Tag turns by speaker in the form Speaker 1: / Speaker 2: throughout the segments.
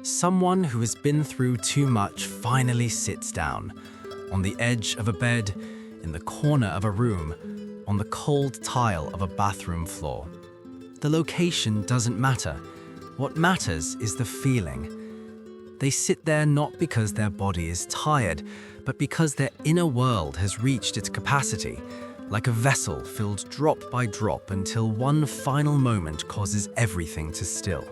Speaker 1: Someone who has been through too much finally sits down, on the edge of a bed, in the corner of a room, on the cold tile of a bathroom floor. The location doesn't matter. What matters is the feeling. They sit there not because their body is tired, but because their inner world has reached its capacity, like a vessel filled drop by drop until one final moment causes everything to still.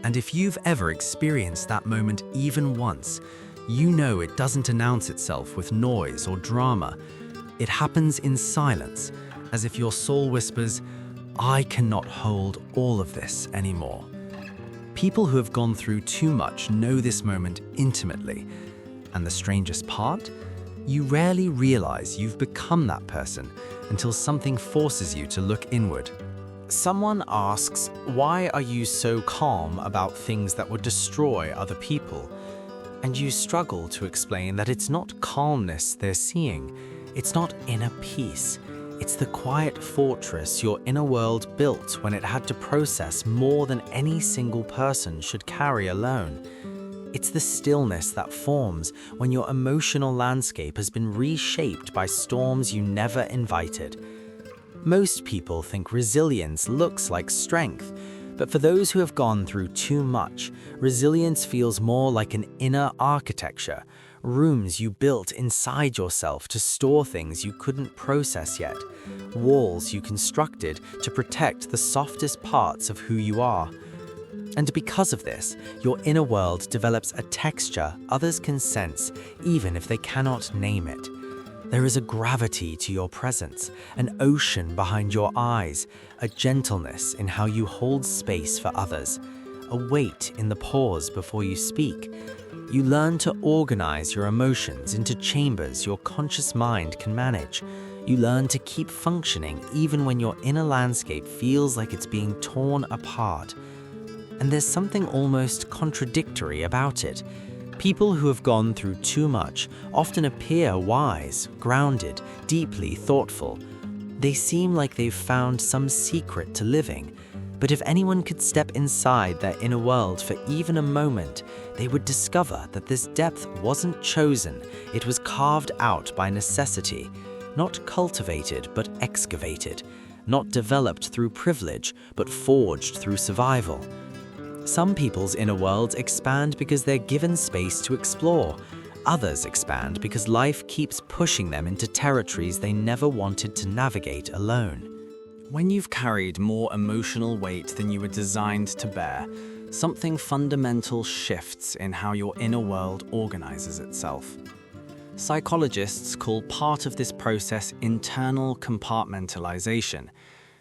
Speaker 1: And if you've ever experienced that moment even once, you know it doesn't announce itself with noise or drama. It happens in silence, as if your soul whispers, "I cannot hold all of this anymore." People who have gone through too much know this moment intimately. And the strangest part? You rarely realize you've become that person until something forces you to look inward.
Speaker 2: Someone asks, why are you so calm about things that would destroy other people? And you struggle to explain that it's not calmness they're seeing. It's not inner peace. It's the quiet fortress your inner world built when it had to process more than any single person should carry alone. It's the stillness that forms when your emotional landscape has been reshaped by storms you never invited. Most people think resilience looks like strength, but for those who have gone through too much, resilience feels more like an inner architecture, rooms you built inside yourself to store things you couldn't process yet, walls you constructed to protect the softest parts of who you are. And because of this, your inner world develops a texture others can sense, even if they cannot name it. There is a gravity to your presence, an ocean behind your eyes, a gentleness in how you hold space for others, a weight in the pause before you speak. You learn to organize your emotions into chambers your conscious mind can manage. You learn to keep functioning even when your inner landscape feels like it's being torn apart. And there's something almost contradictory about it. People who have gone through too much often appear wise, grounded, deeply thoughtful. They seem like they've found some secret to living. But if anyone could step inside their inner world for even a moment, they would discover that this depth wasn't chosen, it was carved out by necessity, not cultivated but excavated, not developed through privilege but forged through survival. Some people's inner worlds expand because they're given space to explore. Others expand because life keeps pushing them into territories they never wanted to navigate alone.
Speaker 1: When you've carried more emotional weight than you were designed to bear, something fundamental shifts in how your inner world organizes itself. Psychologists call part of this process internal compartmentalization.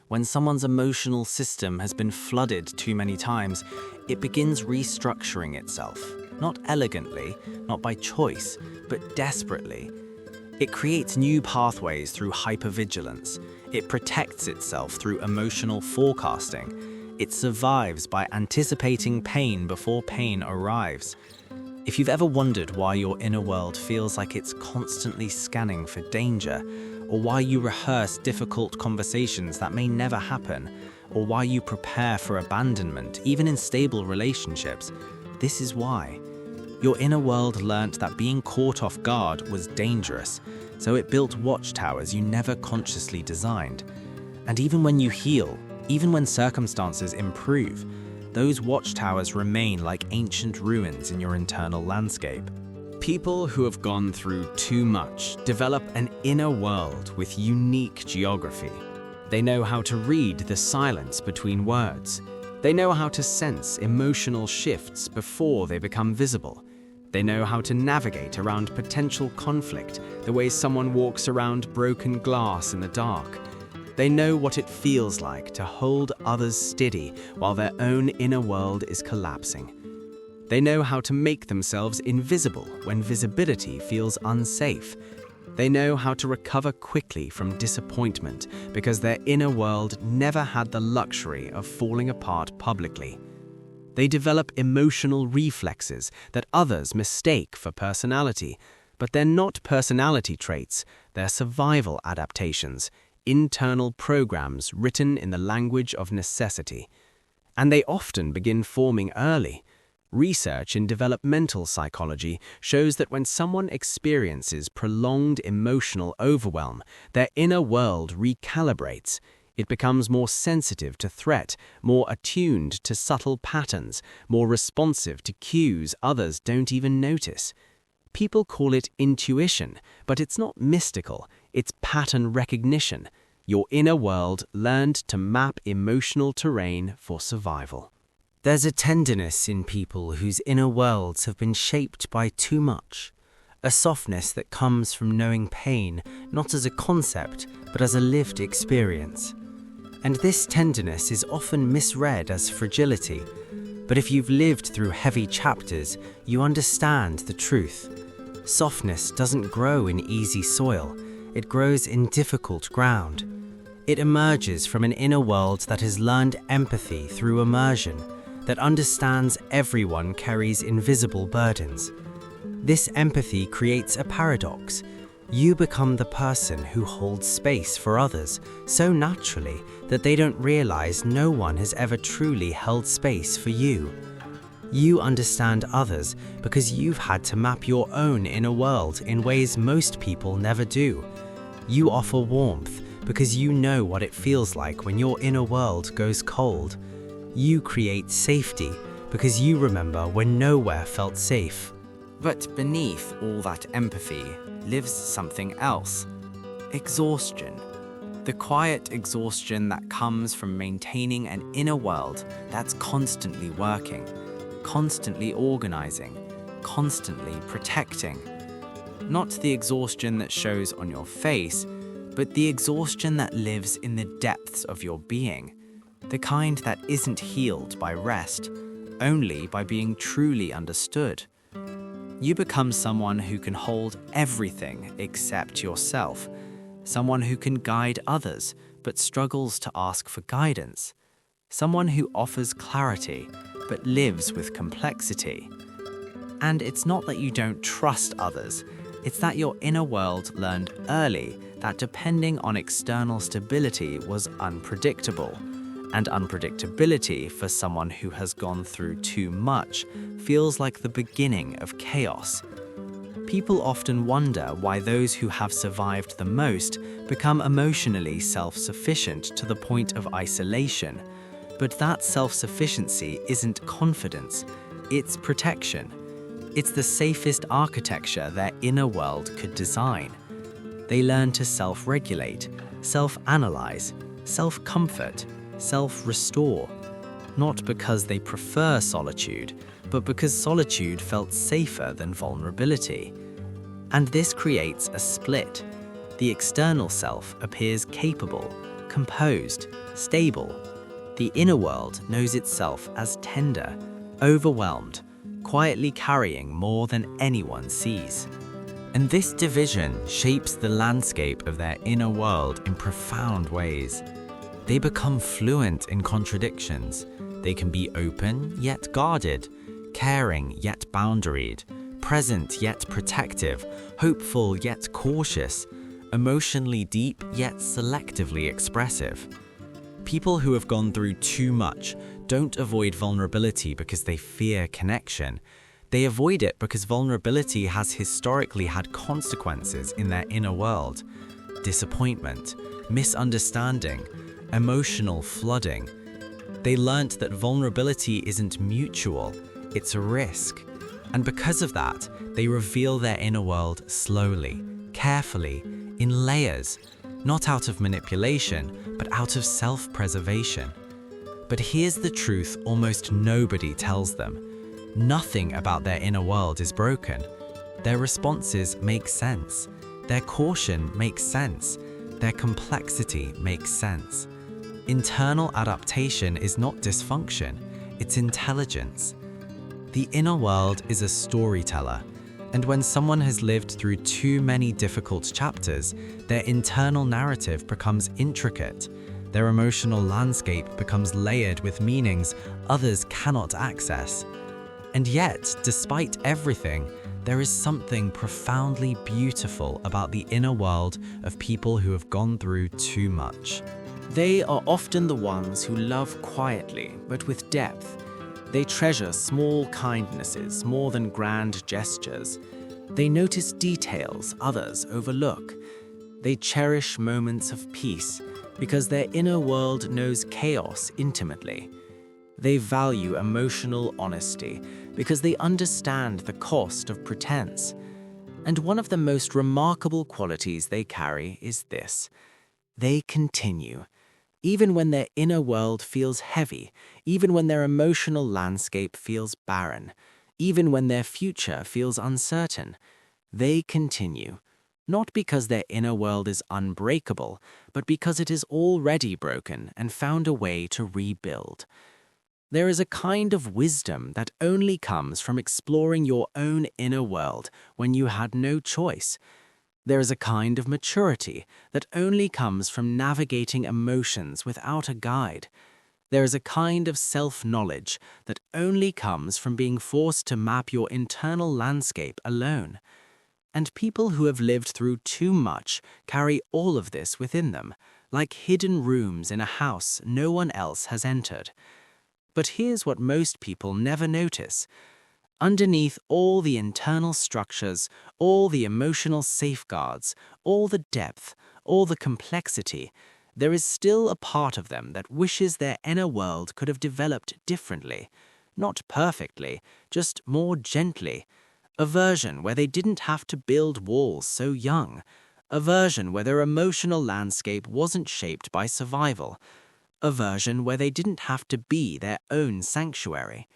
Speaker 1: When someone's emotional system has been flooded too many times, it begins restructuring itself. Not elegantly, not by choice, but desperately. It creates new pathways through hypervigilance. It protects itself through emotional forecasting. It survives by anticipating pain before pain arrives. If you've ever wondered why your inner world feels like it's constantly scanning for danger, or why you rehearse difficult conversations that may never happen, or why you prepare for abandonment, even in stable relationships, this is why. Your inner world learnt that being caught off guard was dangerous, so it built watchtowers you never consciously designed. And even when you heal, even when circumstances improve, those watchtowers remain like ancient ruins in your internal landscape. People who have gone through too much develop an inner world with unique geography. They know how to read the silence between words. They know how to sense emotional shifts before they become visible. They know how to navigate around potential conflict the way someone walks around broken glass in the dark. They know what it feels like to hold others steady while their own inner world is collapsing. They know how to make themselves invisible when visibility feels unsafe. They know how to recover quickly from disappointment because their inner world never had the luxury of falling apart publicly. They develop emotional reflexes that others mistake for personality, but they're not personality traits, they're survival adaptations, internal programs written in the language of necessity. And they often begin forming early.
Speaker 2: Research in developmental psychology shows that when someone experiences prolonged emotional overwhelm, their inner world recalibrates. It becomes more sensitive to threat, more attuned to subtle patterns, more responsive to cues others don't even notice. People call it intuition, but it's not mystical, it's pattern recognition. Your inner world learned to map emotional terrain for survival. There's a tenderness in people whose inner worlds have been shaped by too much. A softness that comes from knowing pain, not as a concept, but as a lived experience. And this tenderness is often misread as fragility. But if you've lived through heavy chapters, you understand the truth. Softness doesn't grow in easy soil. It grows in difficult ground. It emerges from an inner world that has learned empathy through immersion, that understands everyone carries invisible burdens. This empathy creates a paradox. You become the person who holds space for others so naturally that they don't realize no one has ever truly held space for you. You understand others because you've had to map your own inner world in ways most people never do. You offer warmth because you know what it feels like when your inner world goes cold. You create safety because you remember when nowhere felt safe.
Speaker 1: But beneath all that empathy lives something else: exhaustion. The quiet exhaustion that comes from maintaining an inner world that's constantly working, constantly organizing, constantly protecting. Not the exhaustion that shows on your face, but the exhaustion that lives in the depths of your being. The kind that isn't healed by rest, only by being truly understood. You become someone who can hold everything except yourself, someone who can guide others but struggles to ask for guidance, someone who offers clarity but lives with complexity. And it's not that you don't trust others, it's that your inner world learned early that depending on external stability was unpredictable. And unpredictability for someone who has gone through too much feels like the beginning of chaos. People often wonder why those who have survived the most become emotionally self-sufficient to the point of isolation. But that self-sufficiency isn't confidence, it's protection. It's the safest architecture their inner world could design. They learn to self-regulate, self-analyze, self-comfort, self-restore, not because they prefer solitude, but because solitude felt safer than vulnerability. And this creates a split. The external self appears capable, composed, stable. The inner world knows itself as tender, overwhelmed, quietly carrying more than anyone sees. And this division shapes the landscape of their inner world in profound ways. They become fluent in contradictions. They can be open yet guarded, caring yet boundaried, present yet protective, hopeful yet cautious, emotionally deep yet selectively expressive. People who have gone through too much don't avoid vulnerability because they fear connection. They avoid it because vulnerability has historically had consequences in their inner world. Disappointment, misunderstanding, emotional flooding. They learnt that vulnerability isn't mutual, it's a risk. And because of that, they reveal their inner world slowly, carefully, in layers, not out of manipulation, but out of self-preservation. But here's the truth almost nobody tells them. Nothing about their inner world is broken. Their responses make sense. Their caution makes sense. Their complexity makes sense. Internal adaptation is not dysfunction, it's intelligence. The inner world is a storyteller, and when someone has lived through too many difficult chapters, their internal narrative becomes intricate. Their emotional landscape becomes layered with meanings others cannot access. And yet, despite everything, there is something profoundly beautiful about the inner world of people who have gone through too much. They are often the ones who love quietly, but with depth.
Speaker 2: They treasure small kindnesses more than grand gestures. They notice details others overlook. They cherish moments of peace because their inner world knows chaos intimately. They value emotional honesty because they understand the cost of pretense. And one of the most remarkable qualities they carry is this: they continue. Even when their inner world feels heavy, even when their emotional landscape feels barren, even when their future feels uncertain, they continue. Not because their inner world is unbreakable, but because it is already broken and found a way to rebuild. There is a kind of wisdom that only comes from exploring your own inner world when you had no choice. There is a kind of maturity that only comes from navigating emotions without a guide. There is a kind of self-knowledge that only comes from being forced to map your internal landscape alone. And people who have lived through too much carry all of this within them, like hidden rooms in a house no one else has entered. But here's what most people never notice. Underneath all the internal structures, all the emotional safeguards, all the depth, all the complexity, there is still a part of them that wishes their inner world could have developed differently. Not perfectly, just more gently. A version where they didn't have to build walls so young. A version where their emotional landscape wasn't shaped by survival. A version where they didn't have to be their own sanctuary.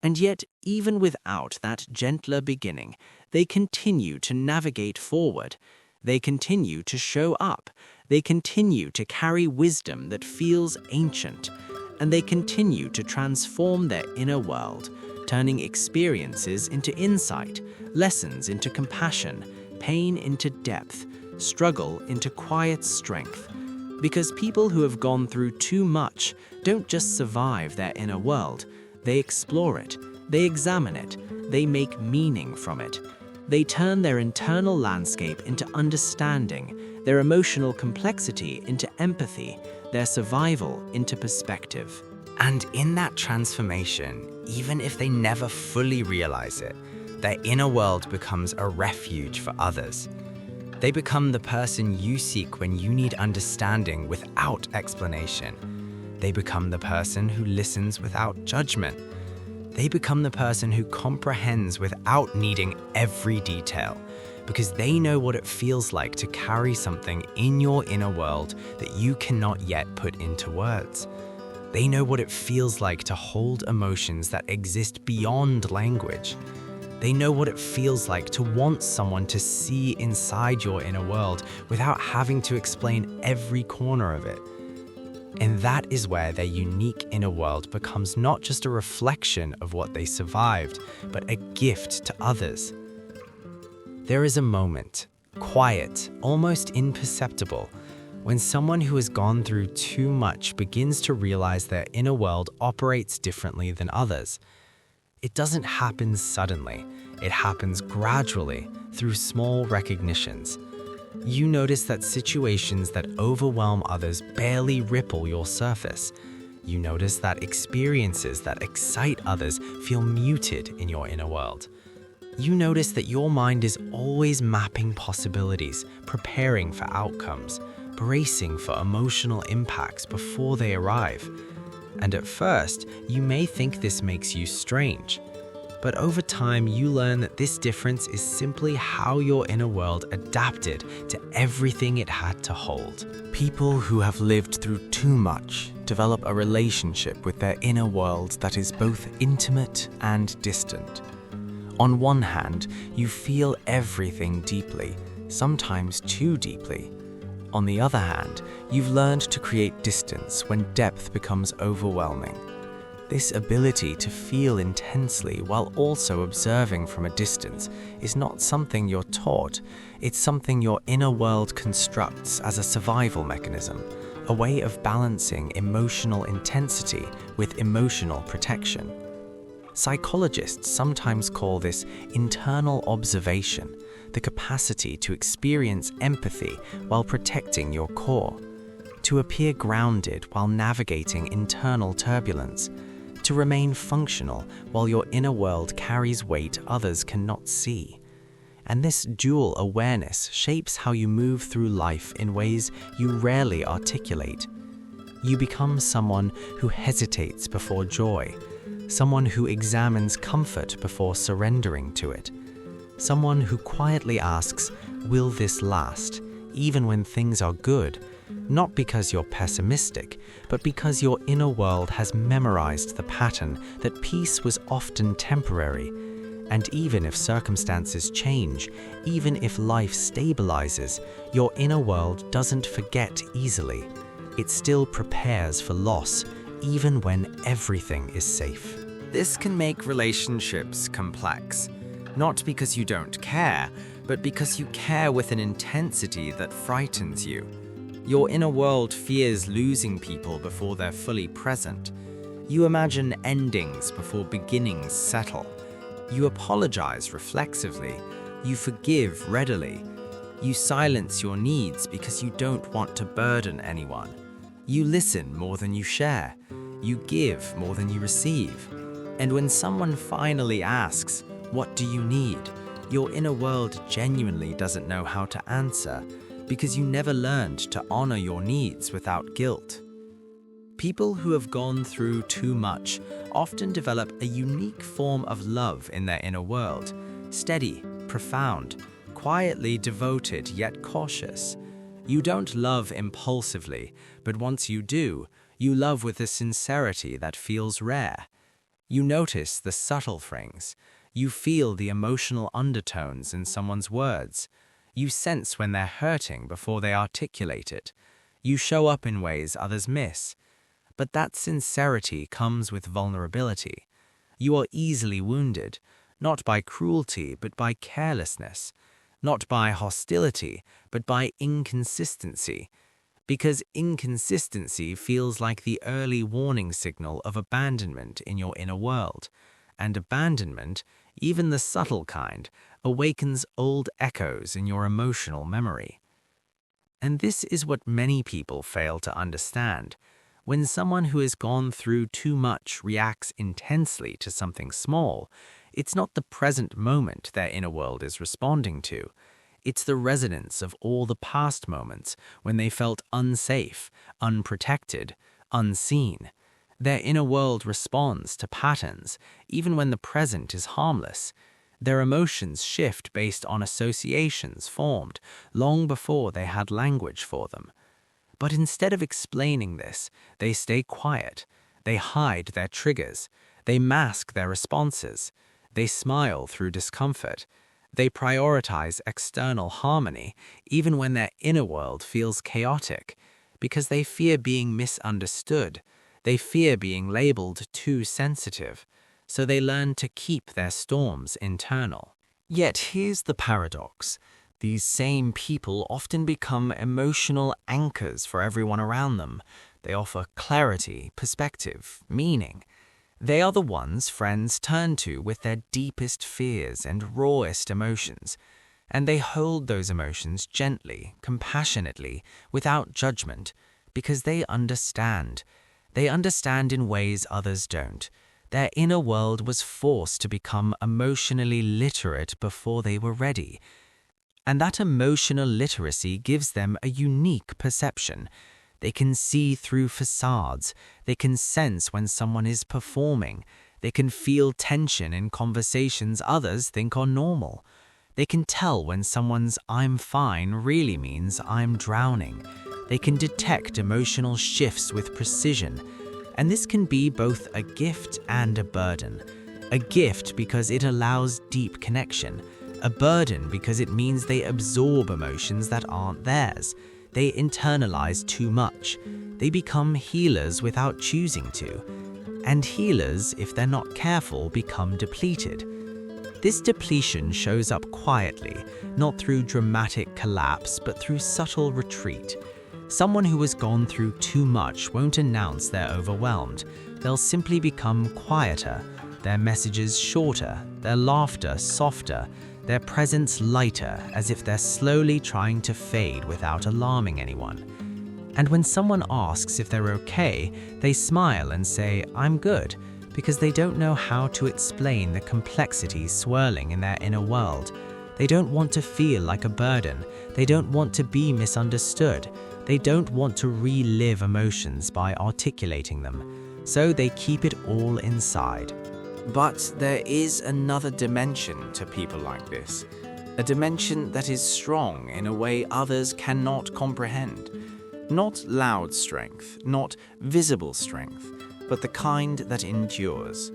Speaker 2: And yet, even without that gentler beginning, they continue to navigate forward. They continue to show up. They continue to carry wisdom that feels ancient. And they continue to transform their inner world, turning experiences into insight, lessons into compassion, pain into depth, struggle into quiet strength. Because people who have gone through too much don't just survive their inner world, they explore it, they examine it, they make meaning from it. They turn their internal landscape into understanding, their emotional complexity into empathy, their survival into perspective.
Speaker 1: And in that transformation, even if they never fully realize it, their inner world becomes a refuge for others. They become the person you seek when you need understanding without explanation. They become the person who listens without judgment. They become the person who comprehends without needing every detail, because they know what it feels like to carry something in your inner world that you cannot yet put into words. They know what it feels like to hold emotions that exist beyond language. They know what it feels like to want someone to see inside your inner world without having to explain every corner of it. And that is where their unique inner world becomes not just a reflection of what they survived, but a gift to others. There is a moment, quiet, almost imperceptible, when someone who has gone through too much begins to realize their inner world operates differently than others. It doesn't happen suddenly. It happens gradually through small recognitions. You notice that situations that overwhelm others barely ripple your surface. You notice that experiences that excite others feel muted in your inner world. You notice that your mind is always mapping possibilities, preparing for outcomes, bracing for emotional impacts before they arrive. And at first, you may think this makes you strange. But over time, you learn that this difference is simply how your inner world adapted to everything it had to hold. People who have lived through too much develop a relationship with their inner world that is both intimate and distant. On one hand, you feel everything deeply, sometimes too deeply. On the other hand, you've learned to create distance when depth becomes overwhelming. This ability to feel intensely while also observing from a distance is not something you're taught. It's something your inner world constructs as a survival mechanism, a way of balancing emotional intensity with emotional protection. Psychologists sometimes call this internal observation, the capacity to experience empathy while protecting your core, to appear grounded while navigating internal turbulence,
Speaker 2: to remain functional while your inner world carries weight others cannot see. And this dual awareness shapes how you move through life in ways you rarely articulate. You become someone who hesitates before joy, someone who examines comfort before surrendering to it, someone who quietly asks, "Will this last?" even when things are good, not because you're pessimistic, but because your inner world has memorized the pattern that peace was often temporary. And even if circumstances change, even if life stabilizes, your inner world doesn't forget easily. It still prepares for loss, even when everything is safe.
Speaker 1: This can make relationships complex, not because you don't care, but because you care with an intensity that frightens you. Your inner world fears losing people before they're fully present. You imagine endings before beginnings settle. You apologize reflexively. You forgive readily. You silence your needs because you don't want to burden anyone. You listen more than you share. You give more than you receive. And when someone finally asks, "What do you need?" your inner world genuinely doesn't know how to answer, because you never learned to honor your needs without guilt. People who have gone through too much often develop a unique form of love in their inner world, steady, profound, quietly devoted yet cautious. You don't love impulsively, but once you do, you love with a sincerity that feels rare. You notice the subtle things. You feel the emotional undertones in someone's words. You sense when they're hurting before they articulate it. You show up in ways others miss. But that sincerity comes with vulnerability. You are easily wounded, not by cruelty, but by carelessness, not by hostility, but by inconsistency, because inconsistency feels like the early warning signal of abandonment in your inner world, and abandonment, even the subtle kind, awakens old echoes in your emotional memory. And this is what many people fail to understand. When someone who has gone through too much reacts intensely to something small, it's not the present moment their inner world is responding to. It's the resonance of all the past moments when they felt unsafe, unprotected, unseen. Their inner world responds to patterns, even when the present is harmless. Their emotions shift based on associations formed long before they had language for them. But instead of explaining this, they stay quiet. They hide their triggers. They mask their responses. They smile through discomfort. They prioritize external harmony, even when their inner world feels chaotic, because they fear being misunderstood. They fear being labeled too sensitive. So they learn to keep their storms internal. Yet here's the paradox. These same people often become emotional anchors for everyone around them. They offer clarity, perspective, meaning. They are the ones friends turn to with their deepest fears and rawest emotions, and they hold those emotions gently, compassionately, without judgment, because they understand. They understand in ways others don't. Their inner world was forced to become emotionally literate before they were ready. And that emotional literacy gives them a unique perception. They can see through facades. They can sense when someone is performing. They can feel tension in conversations others think are normal. They can tell when someone's "I'm fine" really means "I'm drowning." They can detect emotional shifts with precision. And this can be both a gift and a burden. A gift because it allows deep connection. A burden because it means they absorb emotions that aren't theirs. They internalize too much. They become healers without choosing to. And healers, if they're not careful, become depleted. This depletion shows up quietly, not through dramatic collapse, but through subtle retreat. Someone who has gone through too much won't announce they're overwhelmed. They'll simply become quieter, their messages shorter, their laughter softer, their presence lighter, as if they're slowly trying to fade without alarming anyone. And when someone asks if they're okay, they smile and say, "I'm good,"
Speaker 2: because they don't know how to explain the complexities swirling in their inner world. They don't want to feel like a burden. They don't want to be misunderstood. They don't want to relive emotions by articulating them. So they keep it all inside.
Speaker 1: But there is another dimension to people like this, a dimension that is strong in a way others cannot comprehend. Not loud strength, not visible strength, but the kind that endures,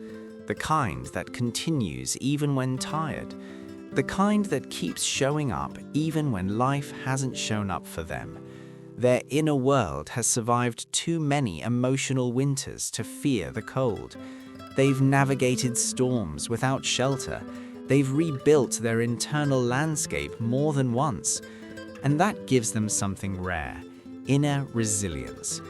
Speaker 1: the kind that continues even when tired, the kind that keeps showing up even when life hasn't shown up for them. Their inner world has survived too many emotional winters to fear the cold. They've navigated storms without shelter. They've rebuilt their internal landscape more than once. And that gives them something rare, inner resilience.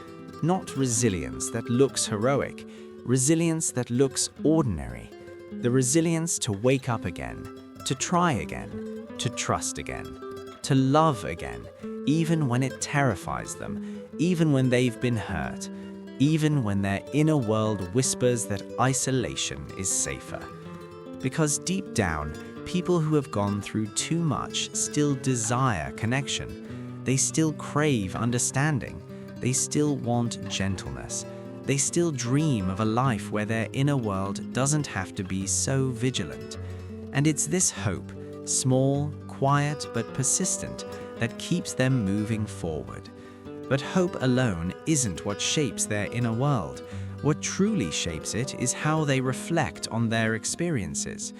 Speaker 1: Not resilience that looks heroic, resilience that looks ordinary. The resilience to wake up again, to try again, to trust again, to love again, even when it terrifies them, even when they've been hurt, even when their inner world whispers that isolation is safer. Because deep down, people who have gone through too much still desire connection. They still crave understanding. They still want gentleness. They still dream of a life where their inner world doesn't have to be so vigilant. And it's this hope, small, quiet, but persistent, that keeps them moving forward. But hope alone isn't what shapes their inner world. What truly shapes it is how they reflect on their experiences.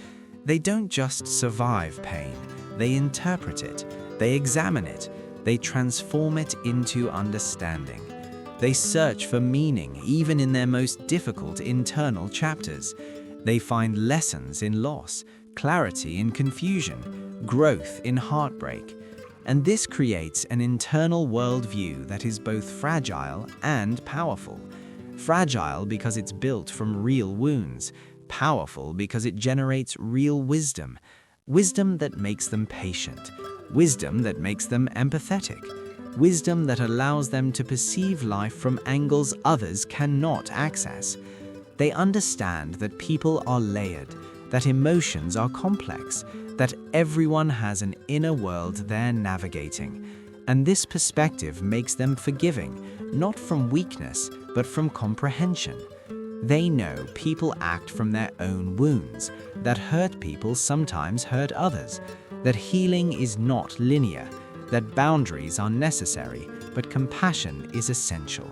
Speaker 1: They don't just survive pain, they interpret it, they examine it, they transform it into understanding. They search for meaning even in their most difficult internal chapters. They find lessons in loss, clarity in confusion, growth in heartbreak. And this creates an internal worldview that is both fragile and powerful. Fragile because it's built from real wounds, powerful because it generates real wisdom. Wisdom that makes them patient, wisdom that makes them empathetic, wisdom that allows them to perceive life from angles others cannot access. They understand that people are layered, that emotions are complex, that everyone has an inner world they're navigating. And this perspective makes them forgiving, not from weakness, but from comprehension. They know people act from their own wounds, that hurt people sometimes hurt others, that healing is not linear, that boundaries are necessary, but compassion is essential.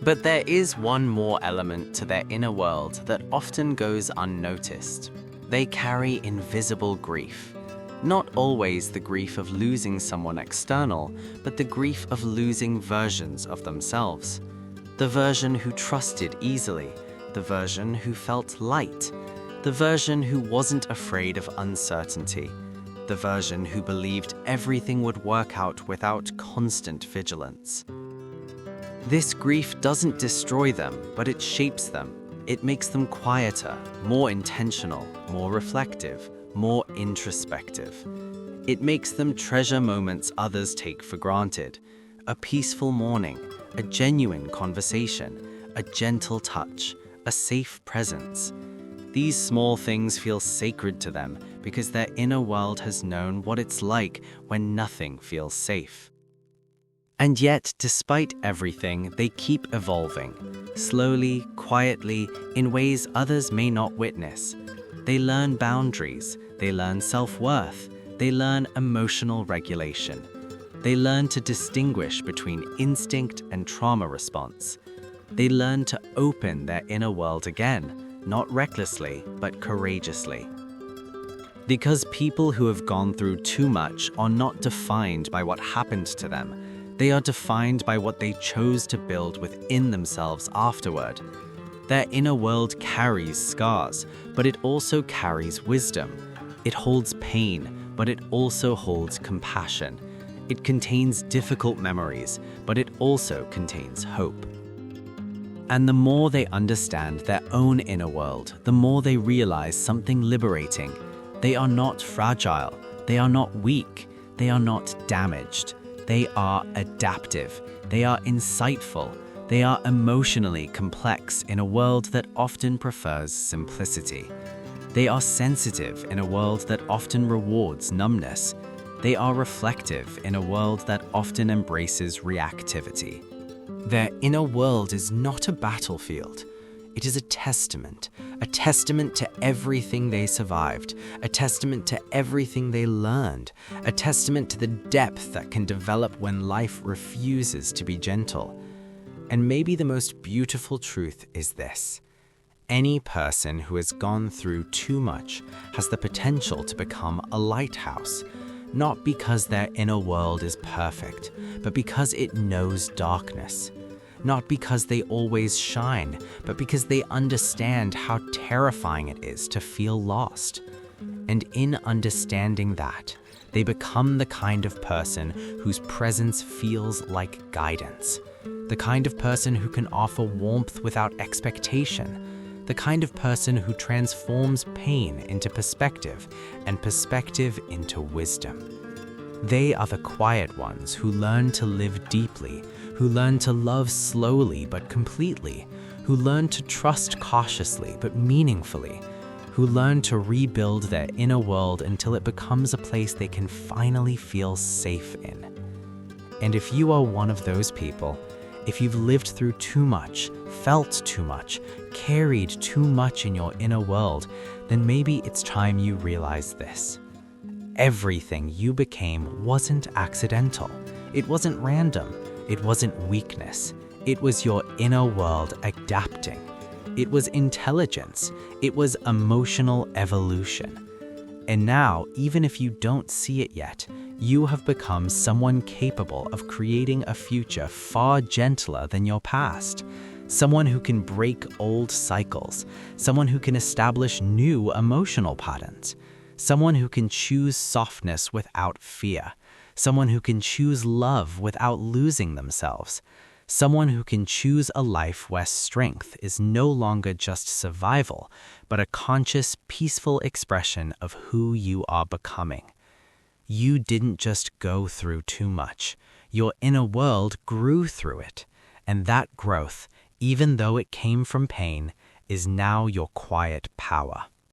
Speaker 3: But there is one more element to their inner world that often goes unnoticed. They carry invisible grief. Not always the grief of losing someone external, but the grief of losing versions of themselves. The version who trusted easily, the version who felt light, the version who wasn't afraid of uncertainty, the version who believed everything would work out without constant vigilance. This grief doesn't destroy them, but it shapes them. It makes them quieter, more intentional, more reflective, more introspective. It makes them treasure moments others take for granted. A peaceful morning, a genuine conversation, a gentle touch, a safe presence. These small things feel sacred to them because their inner world has known what it's like when nothing feels safe. And yet, despite everything, they keep evolving, slowly, quietly, in ways others may not witness. They learn boundaries, they learn self-worth, they learn emotional regulation. They learn to distinguish between instinct and trauma response. They learn to open their inner world again, not recklessly, but courageously. Because people who have gone through too much are not defined by what happened to them. They are defined by what they chose to build within themselves afterward. Their inner world carries scars, but it also carries wisdom. It holds pain, but it also holds compassion. It contains difficult memories, but it also contains hope. And the more they understand their own inner world, the more they realize something liberating. They are not fragile. They are not weak. They are not damaged. They are adaptive. They are insightful. They are emotionally complex in a world that often prefers simplicity. They are sensitive in a world that often rewards numbness. They are reflective in a world that often embraces reactivity. Their inner world is not a battlefield. It is a testament to everything they survived, a testament to everything they learned, a testament to the depth that can develop when life refuses to be gentle. And maybe the most beautiful truth is this: any person who has gone through too much has the potential to become a lighthouse, not because their inner world is perfect, but because it knows darkness. Not because they always shine, but because they understand how terrifying it is to feel lost. And in understanding that, they become the kind of person whose presence feels like guidance, the kind of person who can offer warmth without expectation, the kind of person who transforms pain into perspective and perspective into wisdom. They are the quiet ones who learn to live deeply, who learn to love slowly but completely, who learn to trust cautiously but meaningfully, who learn to rebuild their inner world until it becomes a place they can finally feel safe in. And if you are one of those people, if you've lived through too much, felt too much, carried too much in your inner world, then maybe it's time you realize this. Everything you became wasn't accidental. It wasn't random. It wasn't weakness. It was your inner world adapting. It was intelligence. It was emotional evolution. And now, even if you don't see it yet, you have become someone capable of creating a future far gentler than your past. Someone who can break old cycles. Someone who can establish new emotional patterns. Someone who can choose softness without fear. Someone who can choose love without losing themselves. Someone who can choose a life where strength is no longer just survival, but a conscious, peaceful expression of who you are becoming. You didn't just go through too much. Your inner world grew through it. And that growth, even though it came from pain, is now your quiet power.